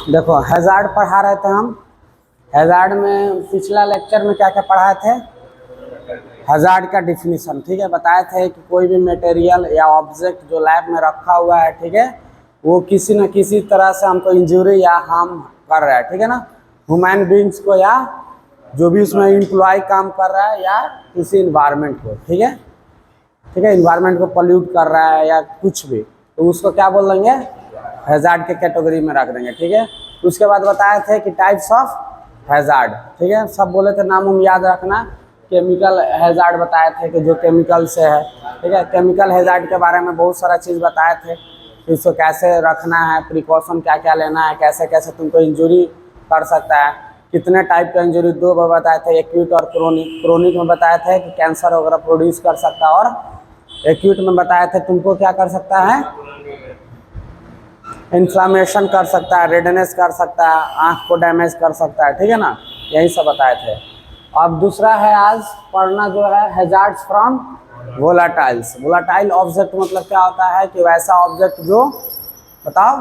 देखो हैजार्ड पढ़ा रहे थे हम। हैजार्ड में पिछला लेक्चर में क्या क्या पढ़ाए थे? हैजार्ड का डिफिनीशन, ठीक है, बताए थे कि कोई भी मटेरियल या ऑब्जेक्ट जो लैब में रखा हुआ है, ठीक है, वो किसी न किसी तरह से हमको इंजरी या हार्म कर रहा है, ठीक है ना, ह्यूमन बींग्स को या जो भी उसमें एम्प्लॉय काम कर रहा है या किसी इन्वायरमेंट को, ठीक है, ठीक है, इन्वायरमेंट को पॉल्यूट कर रहा है या कुछ भी, तो उसको क्या बोल देंगे? हैजार्ड के कैटेगरी में रख देंगे, ठीक है। उसके बाद बताए थे कि टाइप्स ऑफ हैजार्ड, ठीक है, सब बोले थे, नाम हम याद रखना। केमिकल हैजार्ड बताए थे कि जो केमिकल से है, ठीक है, केमिकल हैजार्ड के बारे में बहुत सारा चीज़ बताए थे कि इसको कैसे रखना है, प्रिकॉशन क्या क्या लेना है, कैसे कैसे तुमको इंजरी कर सकता है, कितने टाइप का इंजरी, दो बताए थे, एक्यूट और क्रोनिक। क्रोनिक में बताए थे कि कैंसर वगैरह प्रोड्यूस कर सकता है, और एक्यूट में बताए थे तुमको क्या कर सकता है, इन्फ्लामेशन कर सकता है, रेडनेस कर सकता है, आँख को डैमेज कर सकता है, ठीक है ना, यही सब बताए थे। अब दूसरा है आज पढ़ना जो है हैजार्ड्स फ्रॉम वोलाटाइल्स। वोलाटाइल ऑब्जेक्ट मतलब क्या होता है कि वैसा ऑब्जेक्ट जो, बताओ,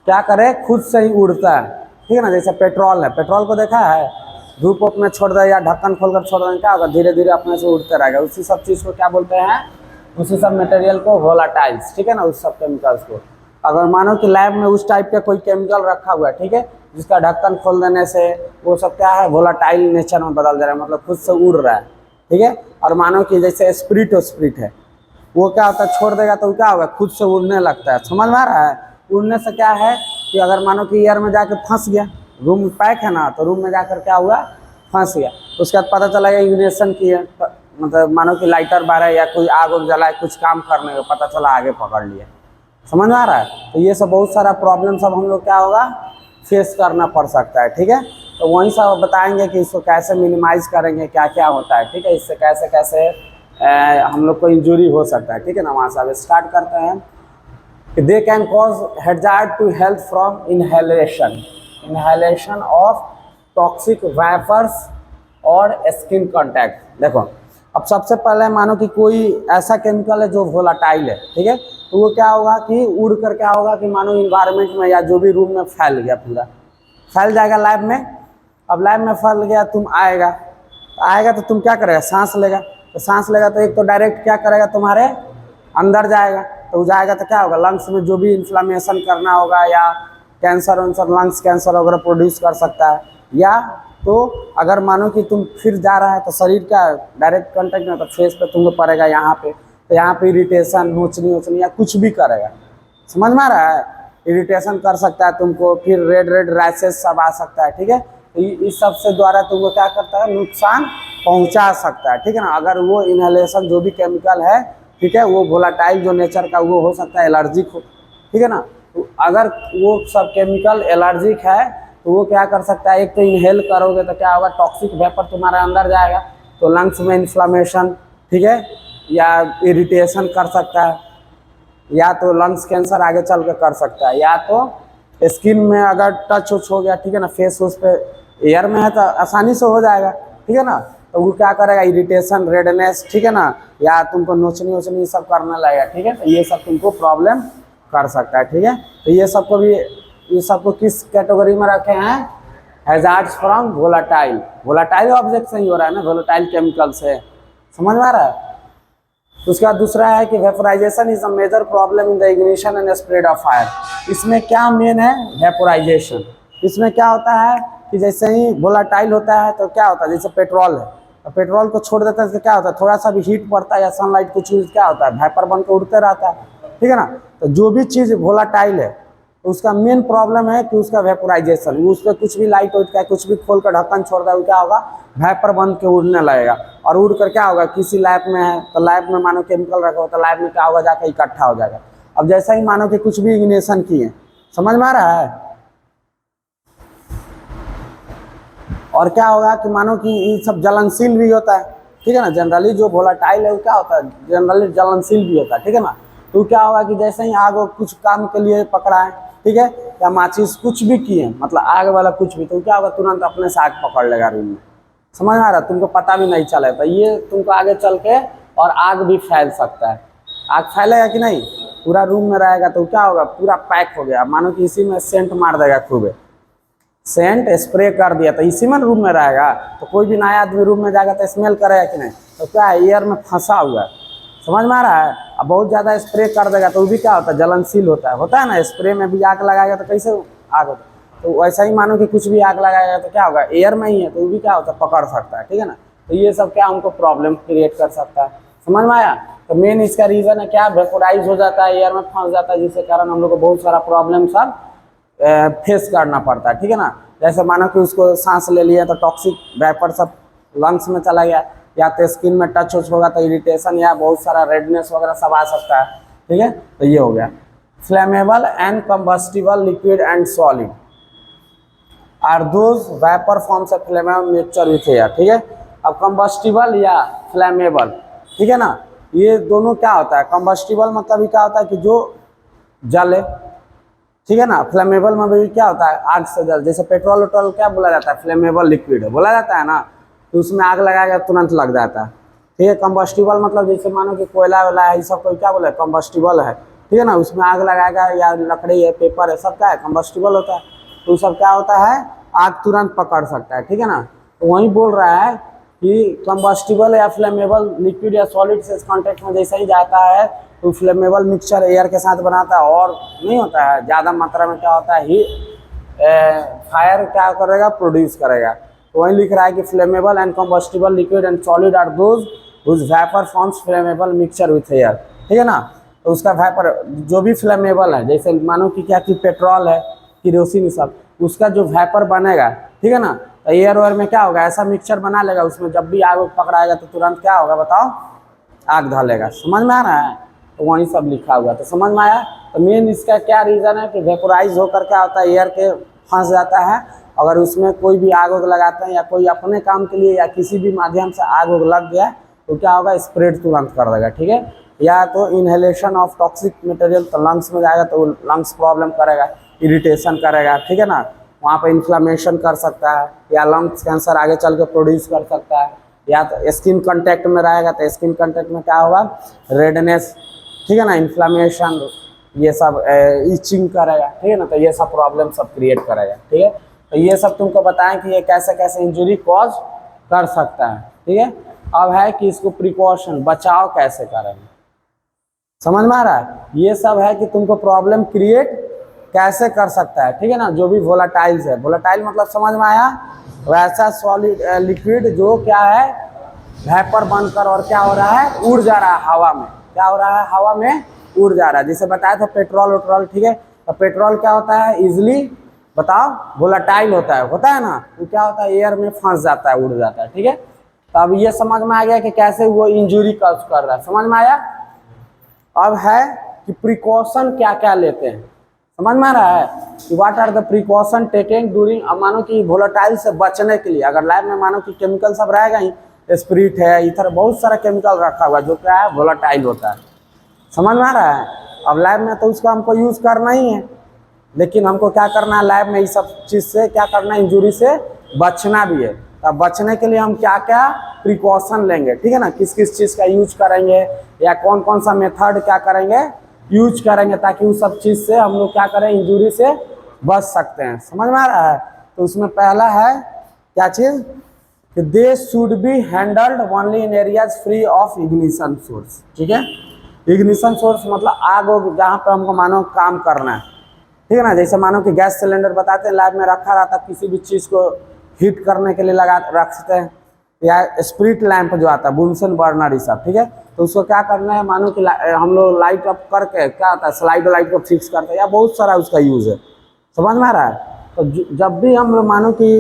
क्या करे, खुद से ही उड़ता है, ठीक है ना, जैसे पेट्रोल है, पेट्रोल को देखा है, धूप वूप में छोड़ दे या ढक्कन खोलकर छोड़ दें, क्या होगा, धीरे धीरे अपने से उड़ते रहेगा। उसी सब चीज़ को क्या बोलते हैं, उसी सब मटेरियल को वोलाटाइल्स, ठीक है ना, उस सब केमिकल्स को। अगर मानो कि लैब में उस टाइप का कोई केमिकल रखा हुआ है, ठीक है, जिसका ढक्कन खोल देने से वो सब क्या है, वोलाटाइल नेचर में बदल जा रहा है, मतलब खुद से उड़ रहा है, ठीक है। और मानो कि जैसे स्प्रिट है, वो क्या होता है, छोड़ देगा तो क्या होगा, खुद से उड़ने लगता है, समझ में आ रहा है। उड़ने से क्या है कि अगर मानो कि एयर में जाकर फंस गया, रूम पैक है ना, तो रूम में जाकर क्या हुआ, फंस गया, उसके बाद पता चला इग्निशन की है, मतलब मानो कि लाइटर बारे या कोई आग उग जलाए, कुछ काम करने का पता चला, आगे पकड़ लिया, समझ में आ रहा है। तो ये सब बहुत सारा प्रॉब्लम सब हम लोग क्या होगा, फेस करना पड़ सकता है, ठीक है। तो वहीं सब बताएंगे कि इसको कैसे मिनिमाइज करेंगे, क्या क्या होता है, ठीक है, इससे कैसे कैसे हम लोग को इंजरी हो सकता है, ठीक है ना। वहाँ से अब स्टार्ट करते हैं कि they can cause hazard to health from inhalation of toxic vapours और स्किन कांटेक्ट। देखो अब सबसे पहले मानो कि कोई ऐसा केमिकल है जो वोलाटाइल है, ठीक है, तो वो क्या होगा कि उड़ कर क्या होगा कि मानो इन्वायरमेंट में या जो भी रूम में फैल गया, पूरा फैल जाएगा लैब में। अब लैब में फैल गया, तुम आएगा तो तुम क्या करेगा, सांस लेगा, तो सांस लेगा तो एक तो डायरेक्ट क्या करेगा, तुम्हारे अंदर जाएगा, तो जाएगा तो क्या होगा, लंग्स में जो भी इन्फ्लामेशन करना होगा या कैंसर वैंसर, लंग्स कैंसर वगैरह प्रोड्यूस कर सकता है। या तो अगर मानो कि तुम फिर जा रहा है तो शरीर का डायरेक्ट कांटेक्ट में, तो फेस पे तुमको पड़ेगा यहाँ पे, तो यहाँ पे इरिटेशन, नोचनी या कुछ भी करेगा, समझ में आ रहा है, इरिटेशन कर सकता है तुमको, फिर रेड रैशेस सब आ सकता है, ठीक है। तो इस सब से द्वारा तुमको क्या करता है, नुकसान पहुँचा सकता है, ठीक है ना। अगर वो इनहेलेशन जो भी केमिकल है, ठीक है, वो वोलाटाइल जो नेचर का वो हो सकता है, एलर्जिक हो, ठीक है ना। तो अगर वो सब केमिकल एलर्जिक है तो वो क्या कर सकता है, एक तो इनहेल करोगे तो क्या होगा, टॉक्सिक वेपर तुम्हारे अंदर जाएगा, तो लंग्स में इन्फ्लामेशन, ठीक है, या इरिटेशन कर सकता है, या तो लंग्स कैंसर आगे चल के कर सकता है, या तो स्किन में अगर टच उच हो गया, ठीक है ना, फेस उस पे एयर में है तो आसानी से हो जाएगा, ठीक है ना, तो वो क्या करेगा, इरिटेशन, रेडनेस, ठीक है ना, या तुमको नोचनी सब करने लगेगा, ठीक है, तो ये सब तुमको प्रॉब्लम कर सकता है, ठीक है। तो ये सबको किस कैटेगरी में रखे हैं, hazards from volatile. Volatile object से ही हो रहा है ना, वोलाटाइल केमिकल से, समझ में आ रहा है। उसके बाद दूसरा है कि vaporisation is a major problem in the ignition and spread of fire. इसमें क्या मेन है, वेपोराइजेशन। इसमें क्या होता है कि जैसे ही वोलाटाइल होता है तो क्या होता है, जैसे पेट्रोल है, तो पेट्रोल को छोड़ देता है तो क्या होता है, थोड़ा सा भी हीट पड़ता है या सनलाइट कुछ भी, क्या होता है, वेपर बन के उड़ते रहता है, ठीक है ना। तो जो भी चीज़ वोलाटाइल है उसका मेन प्रॉब्लम है कि उसका वेपोराइजेशन, उस पर कुछ भी लाइट उठ का कुछ भी खोल कर ढक्कन छोड़ दे, क्या होगा, वेपर बन के उड़ने लगेगा, और उड़ कर क्या होगा, किसी लैब में है तो लैब में मानो केमिकल रखा हो तो लैब में क्या होगा, जाकर इकट्ठा हो जाएगा। अब जैसा ही मानो कि कुछ भी इग्निशन किए, समझ में आ रहा है, और क्या होगा कि मानो कि ये सब जलनशील भी होता है, ठीक है ना। जनरली जो वोलाटाइल है वो क्या होता है, जनरली जलनशील भी होता है, ठीक है ना। तो क्या होगा कि जैसे ही आग कुछ काम के लिए पकड़ा है, ठीक है, या माचिस कुछ भी किए, मतलब आग वाला कुछ भी, तो क्या होगा, तुरंत अपने से आग पकड़ लेगा रूम में, समझ में आ रहा है, तुमको पता भी नहीं चलेगा, ये तुमको आगे चल के और आग भी फैल सकता है, आग फैलेगा कि नहीं, पूरा रूम में रहेगा तो क्या होगा, पूरा पैक हो गया। मानो कि इसी में सेंट मार देगा, खूब सेंट स्प्रे कर दिया तो इसी में रूम में रहेगा, तो कोई भी नया आदमी रूम में जाएगा तो स्मेल करेगा कि नहीं, तो क्या है, एयर में फंसा हुआ है। समझ में आ रहा है। अब बहुत ज़्यादा स्प्रे कर देगा तो वो भी क्या होता है, जलनशील होता है ना, स्प्रे में भी आग लगाएगा तो कैसे आग होता है। तो वैसा ही मानो कि कुछ भी आग लगाएगा तो क्या होगा, एयर में ही है तो वो भी क्या होता है, पकड़ सकता है, ठीक है ना। तो ये सब क्या हमको प्रॉब्लम क्रिएट कर सकता है। समझ में आया। तो मेन इसका रीज़न है क्या, वेपोराइज हो जाता है, एयर में फंस जाता है, जिसके कारण हम लोग को बहुत सारा प्रॉब्लम सब फेस करना पड़ता है, ठीक है ना। जैसे मानो कि उसको सांस ले लिया तो टॉक्सिक वेपर सब लंग्स में चला गया, या तो स्किन में टच होगा तो इरिटेशन या बहुत सारा रेडनेस वगैरह सब आ सकता है, ठीक है। तो ये हो गया। Flammable and combustible liquid and solid are those vapour forms of flammable mixture with air, ठीक है। अब कंबस्टिबल या फ्लेमेबल, ठीक है ना, ये दोनों क्या होता है। कंबस्टिबल मतलब ये क्या होता है कि जो जले, ठीक है ना। फ्लेमेबल में भी क्या होता है, आग से जल, जैसे पेट्रोल वेट्रोल क्या बोला जाता है, फ्लेमेबल लिक्विड बोला जाता है ना, तो उसमें आग लगाएगा तुरंत लग जाता है, ठीक है। कंबस्टिबल मतलब जैसे मानो कि कोयला वाला है, ये सब कोई क्या बोला है, कंबस्टिबल है, ठीक है ना। उसमें आग लगाएगा, या लकड़ी है, पेपर है, सब क्या है, कंबस्टिबल होता है। तो सब क्या होता है, आग तुरंत पकड़ सकता है, ठीक है ना। तो वही बोल रहा है कि कंबस्टिबल या फ्लेमेबल लिक्विड या सॉलिड से कॉन्टेक्ट में जैसे ही जाता है तो फ्लेमेबल मिक्सचर एयर के साथ बनाता है, और नहीं होता है ज़्यादा मात्रा में क्या होता है, फायर क्या करेगा, प्रोड्यूस करेगा। तो वही लिख रहा है कि flammable and combustible liquid and solid are those whose vapour forms flammable mixture with air, ठीक है ना। तो उसका वेपर जो भी फ्लेमेबल है, जैसे मानो कि क्या कि पेट्रोल है, किरोसिन सब, उसका जो वेपर बनेगा, ठीक है ना, तो एयर वेयर में क्या होगा, ऐसा मिक्सचर बना लेगा, उसमें जब भी आग पकड़ाएगा तो तुरंत क्या होगा बताओ, आग धलेगा। समझ में आ रहा है। तो वही सब लिखा हुआ, तो समझ में आया। तो मेन इसका क्या रीज़न है कि वेपोराइज होकर क्या होता है, एयर के फंस जाता है। अगर उसमें कोई भी आग उग लगाते हैं, या कोई अपने काम के लिए या किसी भी माध्यम से आग उग लग गया तो क्या होगा, स्प्रेड तुरंत कर देगा, ठीक है। या तो इनहेलेशन ऑफ टॉक्सिक मटेरियल, तो लंग्स में जाएगा तो लंग्स प्रॉब्लम करेगा, इरिटेशन करेगा, ठीक है ना। वहाँ पर इन्फ्लामेशन कर सकता है, या लंग्स कैंसर आगे चल के प्रोड्यूस कर सकता है। या तो स्किन कांटेक्ट में रहेगा तो स्किन कांटेक्ट में क्या होगा, रेडनेस, ठीक है ना, इन्फ्लामेशन, ये सब इचिंग करेगा, ठीक है ना। तो ये सब प्रॉब्लम सब क्रिएट करेगा, ठीक है। तो ये सब तुमको बताएं कि ये कैसे कैसे इंजरी कॉज कर सकता है, ठीक है। अब है कि इसको प्रिकॉशन, बचाव कैसे करेंगे, समझ में आ रहा है। ये सब है कि तुमको प्रॉब्लम क्रिएट कैसे कर सकता है, ठीक है ना। जो भी वोलाटाइल्स है, वोलाटाइल मतलब समझ में आया, वैसा सॉलिड लिक्विड जो क्या है, वेपर बनकर और क्या हो रहा है, उड़ जा रहा है हवा में, क्या हो रहा है, हवा में उड़ जा रहा है। जैसे बताया था पेट्रोल वेट्रोल, ठीक है। तो पेट्रोल क्या होता है, इजिली बताओ वोलाटाइल होता है ना, वो क्या होता है, एयर में फंस जाता है, उड़ जाता है, ठीक है। तो अब ये समझ में आ गया कि कैसे वो इंजुरी कॉज कर रहा है, समझ में आया। अब है कि प्रिकॉशन क्या क्या लेते हैं, समझ में आ रहा है कि what are the precaution taken during, अब मानो कि वोलाटाइल से बचने के लिए, अगर लैब में मानो कि केमिकल सब रहेगा ही, स्प्रिट है, इधर बहुत सारा केमिकल रखा हुआ जो क्या है, वोलाटाइल होता है, समझ में आ रहा है। अब लैब में तो उसका हमको यूज़ करना ही है, लेकिन हमको क्या करना है, लैब में इस सब चीज़ से क्या करना है, इंजुरी से बचना भी है। अब बचने के लिए हम क्या क्या प्रिकॉशन लेंगे, ठीक है ना, किस किस चीज़ का यूज करेंगे, या कौन कौन सा मेथड क्या करेंगे, यूज करेंगे, ताकि उस सब चीज़ से हम लोग क्या करें, इंजुरी से बच सकते हैं, समझ में आ रहा है। तो उसमें पहला है क्या चीज़ कि they should be handled only in areas free of ignition source, ठीक है। इग्निशन सोर्स मतलब आग हो जहाँ पर हमको मानो काम करना है, ठीक है ना। जैसे मानो कि गैस सिलेंडर बताते हैं लैब में रखा रहता है, किसी भी चीज़ को हीट करने के लिए लगा रखते हैं, या स्प्रिट लैंप जो आता है, बुनसन बर्नर ये सब, ठीक है। तो उसको क्या करना है, मानो कि हम लोग लाइट ऑफ करके क्या होता है, स्लाइड लाइट को फिक्स करते हैं, या बहुत सारा उसका यूज़ है, समझ में आ रहा है। तो जब भी हम लोग मानो कि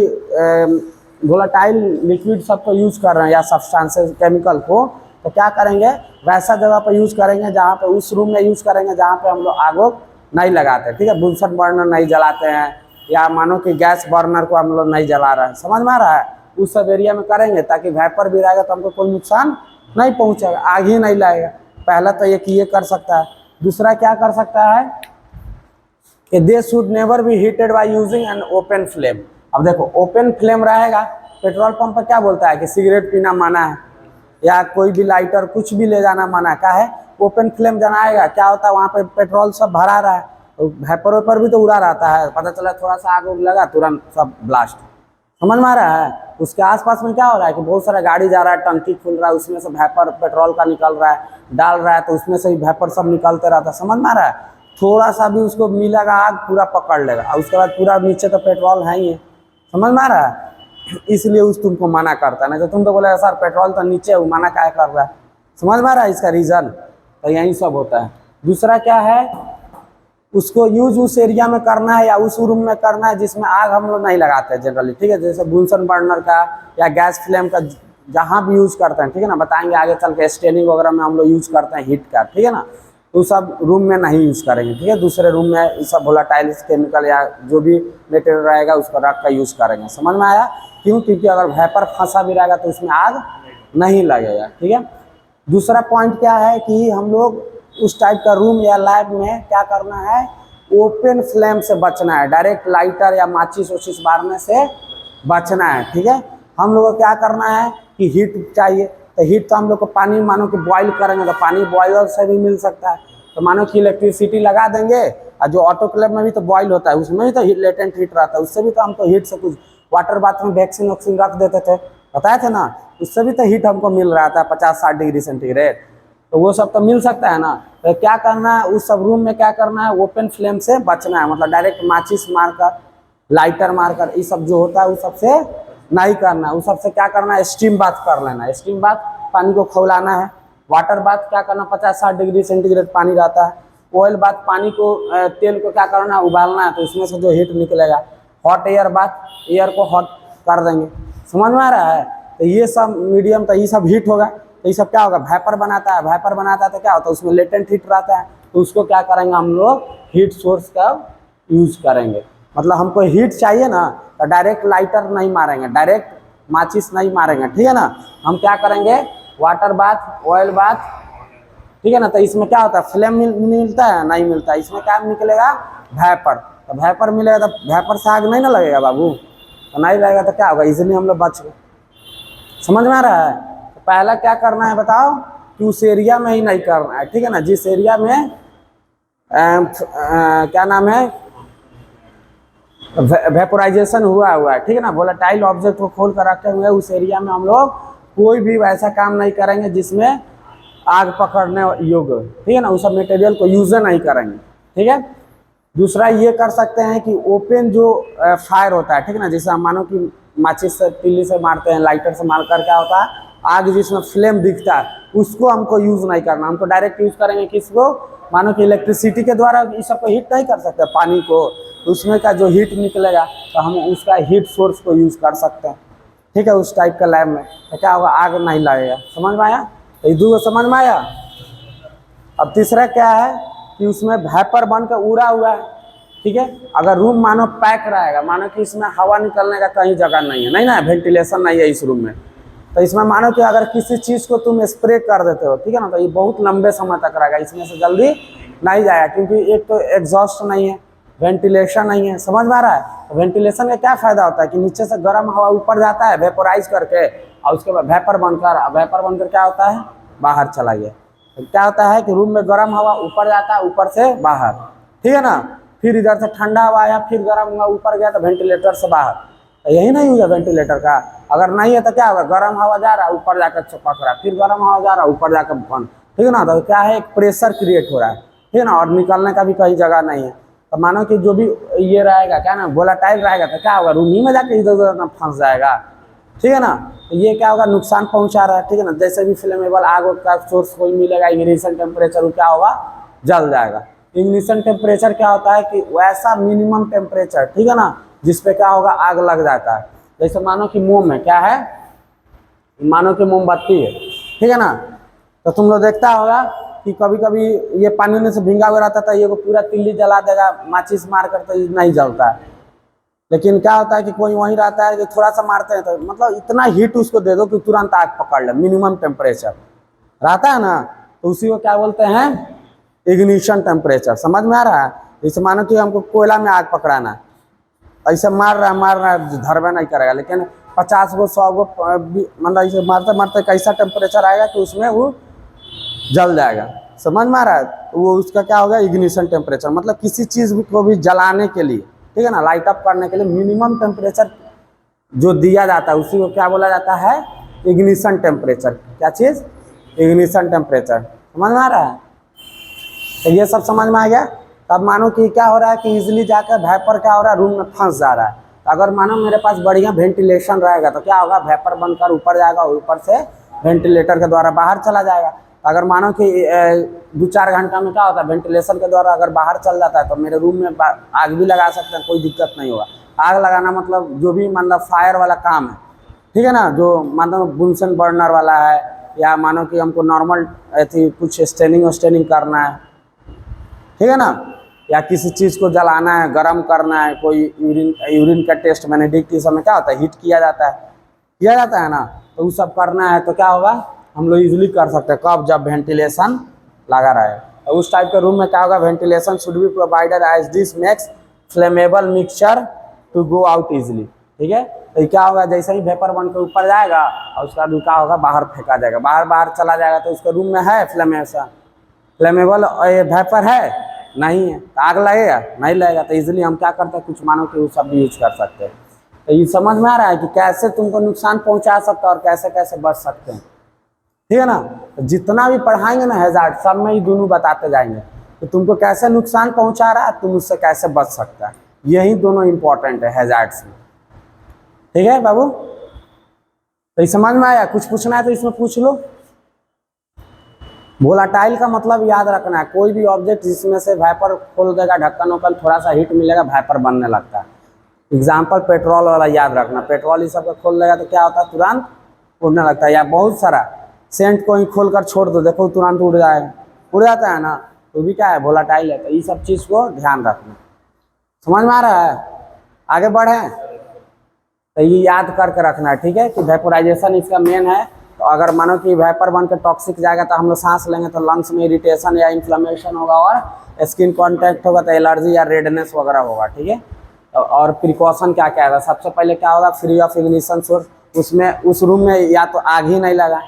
वोलाटाइल लिक्विड सबको यूज़ कर रहे हैं, या सब्सटेंसेस केमिकल को, तो क्या करेंगे, वैसा जगह पर यूज़ करेंगे जहाँ पे, उस रूम में यूज़ करेंगे जहाँ पे हम लोग आग नहीं लगाते, ठीक है। बुनसन बर्नर नहीं जलाते हैं, या मानो कि गैस बर्नर को हम लोग नहीं जला रहे हैं, समझ में आ रहा है। उस सब एरिया में करेंगे ताकि वेपर भी रहेगा तो हमको कोई नुकसान नहीं पहुंचेगा, आग ही नहीं लाएगा। पहला तो ये कर सकता है। दूसरा क्या कर सकता है कि they should never B heated by using an open flame. अब देखो ओपन फ्लेम रहेगा, पेट्रोल पंप पर क्या बोलता है कि सिगरेट पीना मना है, या कोई भी लाइटर कुछ भी ले जाना मना, क्या है ओपन फ्लेम जलाएगा, क्या होता है वहाँ पे पेट्रोल सब भरा रहा है, तो वेपर वेपर भी तो उड़ा रहता है, पता चला थोड़ा सा आग उग लगा तुरंत सब ब्लास्ट। समझ में आ रहा है? उसके आसपास में क्या हो रहा है कि बहुत सारा गाड़ी जा रहा है, टंकी खुल रहा है, उसमें से वेपर पेट्रोल का निकल रहा है, डाल रहा है तो उसमें से वेपर सब निकलते रहता है। समझ में आ रहा है? थोड़ा सा भी उसको मिलेगा आग पूरा पकड़ लेगा, और उसके बाद पूरा नीचे तो पेट्रोल है ही है। समझ में आ रहा है? इसलिए उस तुमको मना करता है, नहीं तो तुम तो बोले सर पेट्रोल तो नीचे है, मना क्या कर रहा है। समझ में आ रहा है इसका रीज़न? तो यही सब होता है। दूसरा क्या है, उसको यूज उस एरिया में करना है या उस रूम में करना है जिसमें आग हम लोग नहीं लगाते हैं जनरली, ठीक है। जैसे बुनसन बर्नर का या गैस फ्लेम का जहाँ भी यूज करते हैं, ठीक है ना, बताएंगे आगे चल के। स्टेनिंग वगैरह में हम लोग यूज करते हैं हीट का, ठीक है ना, तो सब रूम में नहीं यूज करेंगे, ठीक है। दूसरे रूम में ये सब वोलेटाइल केमिकल या जो भी मटेरियल रहेगा उसको रख कर यूज करेंगे। समझ में आया? क्यों? क्योंकि अगर वेपर फंसा भी रहेगा तो उसमें आग नहीं लगेगा, ठीक है। दूसरा पॉइंट क्या है कि हम लोग उस टाइप का रूम या लैब में क्या करना है, ओपन फ्लेम से बचना है, डायरेक्ट लाइटर या माचिस वचिस मारने से बचना है, ठीक है। हम लोग को क्या करना है कि हीट चाहिए, तो हीट तो हम लोग को पानी मानो कि बॉईल करेंगे तो पानी बॉयलर से भी मिल सकता है, तो मानो कि इलेक्ट्रिसिटी लगा देंगे, और जो ऑटोक्लेव में भी तो बॉयल होता है उसमें भी तो लेटेंट हीट रहता है, उससे भी तो हमको हीट से कुछ वाटर बाथ में वैक्सीन वैक्सीन रख देते थे, बताए थे ना, उससे भी तो हीट हमको मिल रहा था 50-60 डिग्री सेंटीग्रेड, तो वो सब तो मिल सकता है ना। तो क्या करना है उस सब रूम में, क्या करना है, ओपन फ्लेम से बचना है, मतलब डायरेक्ट माचिस मारकर लाइटर मारकर ये सब जो होता है उस सबसे नहीं करना है। उस सबसे क्या करना है, स्टीम बाथ कर लेना है। स्टीम बाथ पानी को खौलाना है। वाटर बाथ क्या करना, 50-60 डिग्री सेंटीग्रेड पानी रहता है। ऑयल बाथ पानी को तेल को क्या करना है, उबालना है, तो उसमें से जो हीट निकलेगा। हॉट एयर बाथ एयर को हॉट कर देंगे। समझ में आ रहा है? तो ये सब मीडियम, तो ये सब हीट होगा, तो ये सब क्या होगा, वेपर बनाता है। वेपर बनाता है तो क्या होता है, उसमें लेटेंट हीट रहता है, तो उसको क्या करेंगे हम लोग, हीट सोर्स का यूज करेंगे। मतलब हमको हीट चाहिए ना, तो डायरेक्ट लाइटर नहीं मारेंगे, डायरेक्ट माचिस नहीं मारेंगे, ठीक है ना। हम क्या करेंगे, वाटर बाथ, ऑयल बाथ, ठीक है ना। तो इसमें क्या होता है, फ्लेम मिलता है नहीं मिलता है, इसमें क्या निकलेगा, वेपर। तो वेपर मिलेगा तो वेपर से आग नहीं ना लगेगा बाबू, तो नहीं लगेगा तो क्या होगा, इजीली हम लोग बच गए। समझ में आ रहा है? तो पहला क्या करना है बताओ, कि उस एरिया में ही नहीं करना है, ठीक है ना, जिस एरिया में क्या नाम है, वेपोराइजेशन हुआ है, ठीक है ना, वोलेटाइल ऑब्जेक्ट को खोल कर रखे हुए उस एरिया में हम लोग कोई भी वैसा काम नहीं करेंगे जिसमें आग पकड़ने योग्य, ठीक है ना, उस सब मटेरियल को यूज नहीं करेंगे, ठीक है। दूसरा ये कर सकते हैं कि ओपन जो फायर होता है, ठीक है ना, जैसे हम मानो कि माचिस से तिल्ली से मारते हैं, लाइटर से मारकर क्या होता है, आग जिसमें फ्लेम दिखता है उसको हमको यूज नहीं करना, हमको डायरेक्ट यूज करेंगे किसको, मानो कि इलेक्ट्रिसिटी के द्वारा इस सबको हीट नहीं कर सकते पानी को, उसमें का जो हीट निकलेगा तो हम उसका हीट सोर्स को यूज कर सकते हैं, ठीक है, उस टाइप का लैब में। तो क्या होगा, आग नहीं लगेगा। समझ में आया? तो ये दो समझ में आया। अब तीसरा क्या है कि उसमें वेपर बन कर उड़ा हुआ है, ठीक है। अगर रूम मानो पैक रहेगा, मानो कि इसमें हवा निकलने का कहीं जगह नहीं है, नहीं ना, वेंटिलेशन नहीं है इस रूम में, तो इसमें मानो कि अगर किसी चीज़ को तुम स्प्रे कर देते हो, ठीक है ना, तो ये बहुत लंबे समय तक रहेगा, इसमें से जल्दी नहीं जाएगा, क्योंकि एक तो एग्जॉस्ट नहीं है, वेंटिलेशन नहीं है। समझ में आ रहा है? तो वेंटिलेशन का क्या फायदा होता है कि नीचे से गर्म हवा ऊपर जाता है वेपोराइज करके, और उसके बाद वेपर बनकर क्या होता है, बाहर चला गया। तो क्या होता है कि रूम में गर्म हवा ऊपर जाता है, ऊपर से बाहर, ठीक है ना, फिर इधर से ठंडा हवा आया, फिर गर्म हवा ऊपर गया तो वेंटिलेटर से बाहर। तो यही नहीं हुआ वेंटिलेटर का। अगर नहीं है तो क्या होगा, गर्म हवा जा रहा है ऊपर जाकर चिपक रहा है, फिर गर्म हवा जा रहा है ऊपर जाकर बंद, ठीक है ना। तो क्या है, एक प्रेशर क्रिएट हो रहा है, ठीक है ना, और निकलने का भी कहीं जगह नहीं है। तो मानो कि जो भी ये रहेगा क्या ना, वोलेटाइल रहेगा, तो क्या होगा, रूम ही में जाके इधर उधर फंस जाएगा, ठीक है ना। तो ये क्या होगा, नुकसान पहुंचा रहा है, ठीक है ना। जैसे भी फ्लेमेबल आग का सोर्स कोई मिलेगा, इग्निशन टेम्परेचर क्या होगा, जल जाएगा। इग्निशन टेम्परेचर क्या होता है कि वैसा मिनिमम टेम्परेचर, ठीक है ना, जिसपे क्या होगा, आग लग जाता है। जैसे मानो कि मोम है, क्या है, मानो कि मोमबत्ती है, ठीक है ना। तो तुम लोग देखता होगा कि कभी कभी ये पानी में से भींगा हुआ रहता था, ये को पूरा तिल्ली जला देगा माचिस मार कर, तो ये नहीं जलता है। लेकिन क्या होता है कि कोई वहीं रहता है कि थोड़ा सा मारते हैं तो मतलब इतना हीट उसको दे दो कि तुरंत आग पकड़ ले, मिनिमम टेम्परेचर रहता है ना, तो उसी को क्या बोलते हैं, इग्निशन टेम्परेचर। समझ में आ रहा है? जैसे मानो कि हमको कोयला में आग पकड़ाना है, ऐसे मार रहा है धरबे नहीं करेगा, लेकिन 50 गो 100 गो मतलब ऐसे मारते मारते कैसा टेम्परेचर आएगा कि उसमें वो जल जाएगा। समझ में आ रहा है। वो उसका क्या होगा, इग्निशन टेम्परेचर, मतलब किसी चीज़ को भी जलाने के लिए, ठीक है ना, लाइट अप करने के लिए मिनिमम टेम्परेचर जो दिया जाता है उसी को क्या बोला जाता है, इग्निशन टेम्परेचर। क्या चीज़, इग्निशन टेम्परेचर। समझ में आ रहा है। तो ये सब समझ में आ गया। तब मानो कि क्या हो रहा है कि इजिली जाकर वेपर क्या हो रहा है, रूम में फंस जा रहा है। तो अगर मानो मेरे पास बढ़िया वेंटिलेशन रहेगा तो क्या होगा, वेपर बनकर ऊपर जाएगा और ऊपर से वेंटिलेटर के द्वारा बाहर चला जाएगा। अगर मानो कि 2-4 घंटा में क्या होता है, वेंटिलेशन के द्वारा अगर बाहर चल जाता है तो मेरे रूम में आग भी लगा सकते हैं, कोई दिक्कत नहीं होगा। आग लगाना मतलब जो भी मतलब फायर वाला काम है, ठीक है ना, जो मतलब बुनसन बर्नर वाला है, या मानो कि हमको नॉर्मल कुछ स्टेनिंग करना है, ठीक है ना, या किसी चीज़ को जलाना है, गर्म करना है, कोई यूरिन का टेस्ट बेनेडिक्ट के समय क्या होता है, हीट किया जाता है ना, तो वो सब करना है तो क्या होगा, हम लोग इजीली कर सकते हैं। कब, जब वेंटिलेशन लगा रहे। तो उस टाइप के रूम में क्या होगा, ventilation should be provided as this makes flammable mixture to go out easily. ठीक है, तो क्या होगा, जैसे ही वेपर बन के ऊपर जाएगा और उसका बाद क्या होगा, बाहर फेंका जाएगा, बाहर चला जाएगा। तो उसके रूम में है फ्लेमेबल वेपर है नहीं है, तो आग लगेगा नहीं लगेगा। तो इजीली हम क्या करते हैं, कुछ मानो कि वो सब भी यूज कर सकते हैं। तो ये समझ में आ रहा है कि कैसे तुमको नुकसान पहुंचा सकता है और कैसे कैसे बच सकते हैं, ठीक है ना। तो जितना भी पढ़ाएंगे ना हैजार्ड, सब में ही दोनों बताते जाएंगे कि तुमको कैसे नुकसान पहुंचा रहा है, तुम उससे कैसे बच सकता है। यही दोनों इंपॉर्टेंट है हैजार्ड्स में, ठीक है बाबू। तो ये समझ में आया, कुछ पूछना है तो इसमें पूछ लो। वोलाटाइल का मतलब याद रखना है, कोई भी ऑब्जेक्ट जिसमें से वेपर खोल देगा, ढक्कन वक्कन, थोड़ा सा हीट मिलेगा, वेपर बनने लगता है। एग्जाम्पल पेट्रोल वाला याद रखना, पेट्रोल ये सब खोल देगा तो क्या होता है, तुरंत उड़ने लगता है। या बहुत सारा सेंट को ही खोल कर छोड़ दो, देखो तुरंत उड़ जाता है ना, तो भी क्या है, वोलाटाइल है। तो ये सब चीज़ को ध्यान रखना। समझ में आ रहा है, आगे बढ़े। तो ये याद करके रखना है, ठीक है, कि वेपोराइजेशन इसका मेन है। तो अगर मानो कि वेपर बन के टॉक्सिक जाएगा तो हम लोग सांस लेंगे तो लंग्स में इरिटेशन या इन्फ्लेमेशन होगा और स्किन कांटेक्ट होगा तो एलर्जी या रेडनेस वगैरह होगा, ठीक है। और प्रिकॉशन क्या क्या है, सबसे पहले क्या होगा, फ्री ऑफ इग्निशन सोर्स, उसमें उस रूम में या तो आग ही नहीं लगा,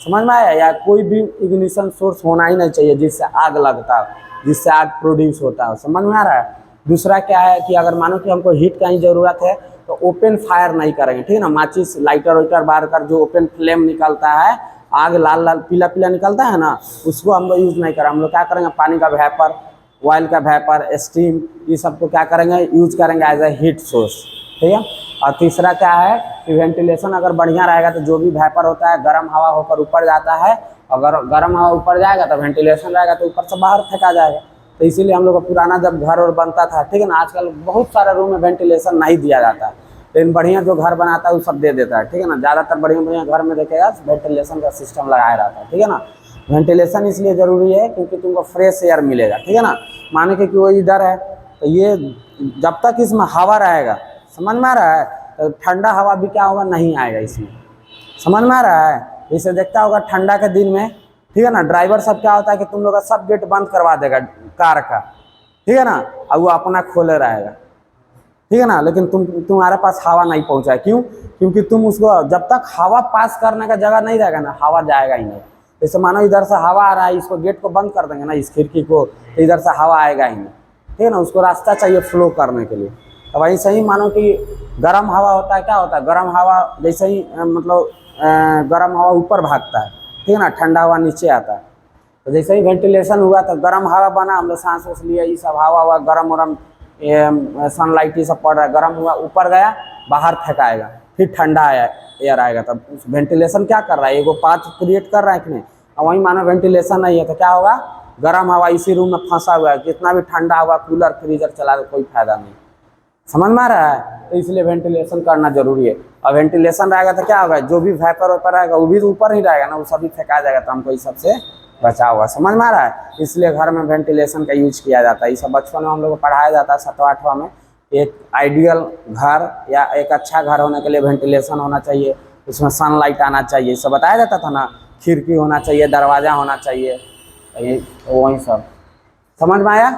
समझ में आया, या कोई भी इग्निशन सोर्स होना ही नहीं चाहिए जिससे आग लगता है, जिससे आग प्रोड्यूस होता है। समझ में आ रहा है। दूसरा क्या है कि अगर मानो कि हमको हीट का ही ज़रूरत है तो ओपन फायर नहीं करेंगे, ठीक है ना। माचिस लाइटर वाइटर बार कर जो ओपन फ्लेम निकलता है, आग लाल लाल पीला पीला निकलता है ना, उसको हम लोग यूज़ नहीं करें। हम लोग क्या करेंगे, पानी का वेपर, ऑयल का वेपर, स्टीम, ये सब को क्या करेंगे, यूज करेंगे एज ए हीट सोर्स, ठीक है। और तीसरा क्या है कि वेंटिलेशन अगर बढ़िया रहेगा तो जो भी वेपर होता है गर्म हवा होकर ऊपर जाता है, अगर गर्म हवा ऊपर जाएगा तो वेंटिलेशन रहेगा तो ऊपर से बाहर फेंका जाएगा। तो इसीलिए हम लोग का पुराना जब घर और बनता था, ठीक है ना, आजकल बहुत सारे रूम में वेंटिलेशन नहीं दिया जाता है, लेकिन बढ़िया जो घर बनाता है वो सब दे देता है, ठीक है ना। ज़्यादातर बढ़िया घर में देखेगा वेंटिलेशन का सिस्टम लगाया रहता है, ठीक है ना। वेंटिलेशन इसलिए ज़रूरी है क्योंकि तुमको फ्रेश एयर मिलेगा, ठीक है ना। माने कि वो इधर है तो ये जब तक इसमें हवा रहेगा, समझ में आ रहा है, तो ठंडा हवा भी क्या होगा, नहीं आएगा इसमें, समझ में आ रहा है। इसे देखता होगा ठंडा के दिन में, ठीक है ना, ड्राइवर सब क्या होता है कि तुम लोग का सब गेट बंद करवा देगा कार का, ठीक है ना, और वो अपना खोले रहेगा, ठीक है ना। लेकिन तुम्हारे पास हवा नहीं पहुंचा है, क्यों, क्योंकि तुम उसको जब तक हवा पास करने का जगह नहीं रहेगा ना, हवा जाएगा ही नहीं। जैसे मानो इधर से हवा आ रहा है, इसको गेट को बंद कर देंगे ना, इस खिड़की को, तो इधर से हवा आएगा ही नहीं, ठीक है ना। उसको रास्ता चाहिए फ्लो करने के लिए। तो वही सही मानो कि गर्म हवा होता है, क्या होता है, गर्म हवा जैसे ही मतलब गर्म हवा ऊपर भागता है, ठीक है ना, ठंडा हवा नीचे आता है। तो जैसे ही वेंटिलेशन हुआ तो गर्म हवा बना, हम लोग सांस वांस लिए, ये सब हवा हुआ गर्म वरम, सनलाइट ये सब पड़ रहा है, गर्म हुआ ऊपर गया, बाहर फेंकाएगा, फिर ठंडा एयर आएगा। तब वेंटिलेशन क्या कर रहा है, एगो पाथ क्रिएट कर रहा है कि नहीं। और वहीं मानो वेंटिलेशन नहीं है तो क्या होगा, गर्म हवा इसी रूम में फंसा हुआ है, कितना भी ठंडा हवा कूलर फ्रीजर चला दो कोई फायदा नहीं, समझ में आ रहा है। तो इसलिए वेंटिलेशन करना जरूरी है। और वेंटिलेशन रहेगा तो क्या होगा, जो भी वेपर वेपर रहेगा वो भी ऊपर ही रहेगा ना, वो सभी फेंका जाएगा, तो हमको इस सबसे बचा हुआ, समझ में आ रहा है। इसलिए घर में वेंटिलेशन का यूज किया जाता है। ये सब बचपन में हम लोग को पढ़ाया जाता है 7वां-8वां में। एक आइडियल घर या एक अच्छा घर होने के लिए वेंटिलेशन होना चाहिए, उसमें सनलाइट आना चाहिए, सब बताया जाता था ना, खिड़की होना चाहिए, दरवाज़ा होना चाहिए, वही सब समझ में आया।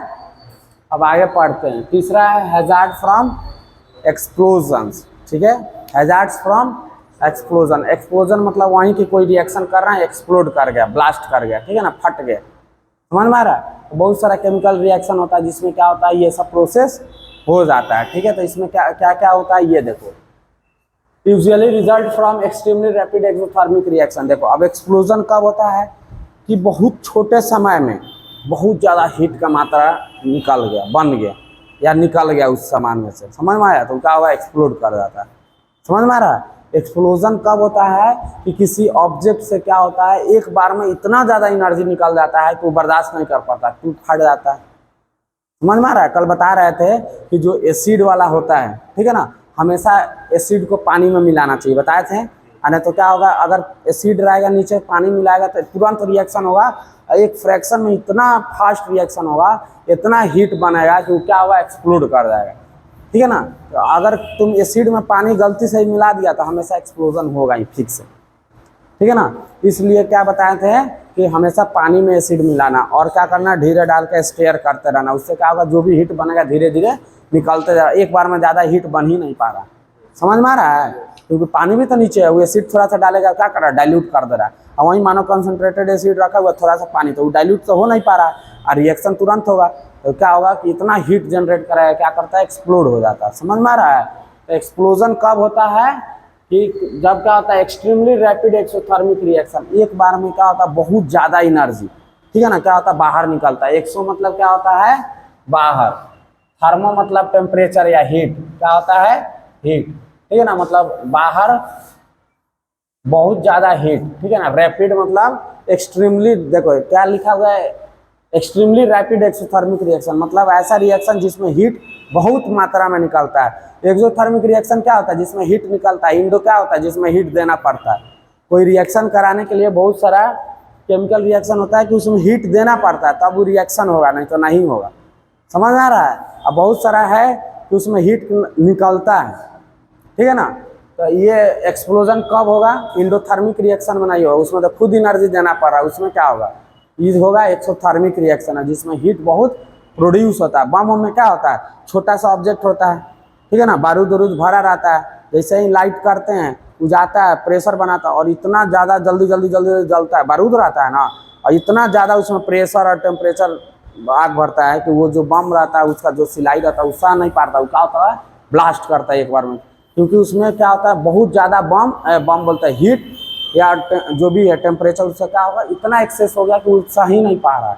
अब आगे पढ़ते हैं। तीसरा है हैजार्ड फ्रॉम एक्सप्लोजन्स, ठीक है, हैजार्ड्स फ्रॉम एक्सप्लोजन। एक्सप्लोजन मतलब वहीं की कोई रिएक्शन कर रहा है, एक्सप्लोड कर गया, ब्लास्ट कर गया, ठीक है ना, फट गया, समझ में आ रहा है। तो बहुत सारा केमिकल रिएक्शन होता है जिसमें क्या होता है, ये सब प्रोसेस हो जाता है, ठीक है। तो इसमें क्या क्या क्या होता है ये देखो, usually result from extremely rapid exothermic reaction. देखो अब एक्सप्लोजन कब होता है कि बहुत छोटे समय में बहुत ज़्यादा हीट का मात्रा निकल गया, बन गया या निकल गया उस सामान में से, समझ में आया, तो क्या होगा, एक्सप्लोड कर जाता है। समझ में आ रहा है। एक्सप्लोजन कब होता है कि किसी ऑब्जेक्ट से क्या होता है, एक बार में इतना ज़्यादा एनर्जी निकल जाता है कि वो बर्दाश्त नहीं कर पाता, टूट फट जाता है। समझ में आ रहा है। कल बता रहे थे कि जो एसिड वाला होता है, ठीक है ना, हमेशा एसिड को पानी में मिलाना चाहिए, बताए थे। नहीं तो क्या होगा, अगर एसिड रहेगा नीचे पानी मिलाएगा तो तुरंत रिएक्शन होगा, एक फ्रैक्शन में इतना फास्ट रिएक्शन होगा, इतना हीट बनेगा कि वो क्या होगा, एक्सप्लोड कर जाएगा, ठीक है ना। तो अगर तुम एसिड में पानी गलती से मिला दिया तो हमेशा एक्सप्लोजन होगा ही फिक्स, ठीक है ना। इसलिए क्या बताए थे कि हमेशा पानी में एसिड मिलाना और क्या करना, धीरे डाल के स्टेयर करते रहना, उससे क्या होगा, जो भी हीट बनेगा धीरे धीरे निकलते जा, एक बार में ज़्यादा हीट बन ही नहीं पा रहा। समझ में आ रहा है, क्योंकि पानी भी तो नीचे है, वो एसिड थोड़ा सा डालेगा, क्या कर रहा है, डाइल्यूट कर दे रहा है। और वहीं मानो कंसनट्रेटेड एसिड रखा हुआ थोड़ा सा पानी, तो वो डाइल्यूट तो हो नहीं पा रहा है और रिएक्शन तुरंत होगा, तो क्या होगा कि इतना हीट जनरेट कराएगा, क्या करता है, एक्सप्लोड हो जाता है। समझ में आ रहा है। तो एक्सप्लोजन कब होता है कि जब क्या होता है, एक्सट्रीमली रैपिड एक्सोथर्मिक रिएक्शन, एक बार में क्या होता है, बहुत ज़्यादा एनर्जी, ठीक है ना, क्या होता है, बाहर निकलता है। एक्सो मतलब क्या होता है, बाहर, थर्मो मतलब टेम्परेचर या हीट, क्या होता है, हीट, ठीक है ना, मतलब बाहर बहुत ज़्यादा हीट, ठीक है ना। रैपिड मतलब एक्सट्रीमली, देखो क्या लिखा हुआ है, एक्सट्रीमली रैपिड एक्सोथर्मिक रिएक्शन, मतलब ऐसा रिएक्शन जिसमें हीट बहुत मात्रा में निकलता है। एक्सोथर्मिक रिएक्शन क्या होता है, जिसमें हीट निकलता है। इंडो क्या होता है, जिसमें हीट देना पड़ता है। कोई रिएक्शन कराने के लिए बहुत सारा केमिकल रिएक्शन होता है कि उसमें हीट देना पड़ता है तब वो रिएक्शन होगा, नहीं तो नहीं होगा। समझ आ रहा है। अब बहुत सारा है कि उसमें हीट निकलता है, ठीक है ना। तो ये एक्सप्लोजन कब होगा, इंडोथर्मिक रिएक्शन में नहीं होगा, उसमें तो खुद एनर्जी देना पड़ रहा है। उसमें क्या होगा, ये होगा एक्सोथर्मिक रिएक्शन है, जिसमें हीट बहुत प्रोड्यूस होता है। बम में क्या होता है, छोटा सा ऑब्जेक्ट होता है, ठीक है ना, बारूद उरूद भरा रहता है, जैसे ही लाइट करते हैं वो जाता है, प्रेशर बनाता है और इतना ज़्यादा जल्दी जल्दी जल्दी जलता है, बारूद रहता है ना, और इतना ज़्यादा उसमें प्रेशर और टेम्परेचर आग भरता है कि वो जो बम रहता है उसका जो सिलाई रहता है वो सह नहीं पाता, वो क्या होता है, ब्लास्ट करता है एक बार में। क्योंकि उसमें क्या होता है, बहुत ज़्यादा बम बोलते हैं हीट या जो भी है टेम्परेचर, उससे क्या होगा, इतना एक्सेस हो गया कि वो सह ही नहीं पा रहा है,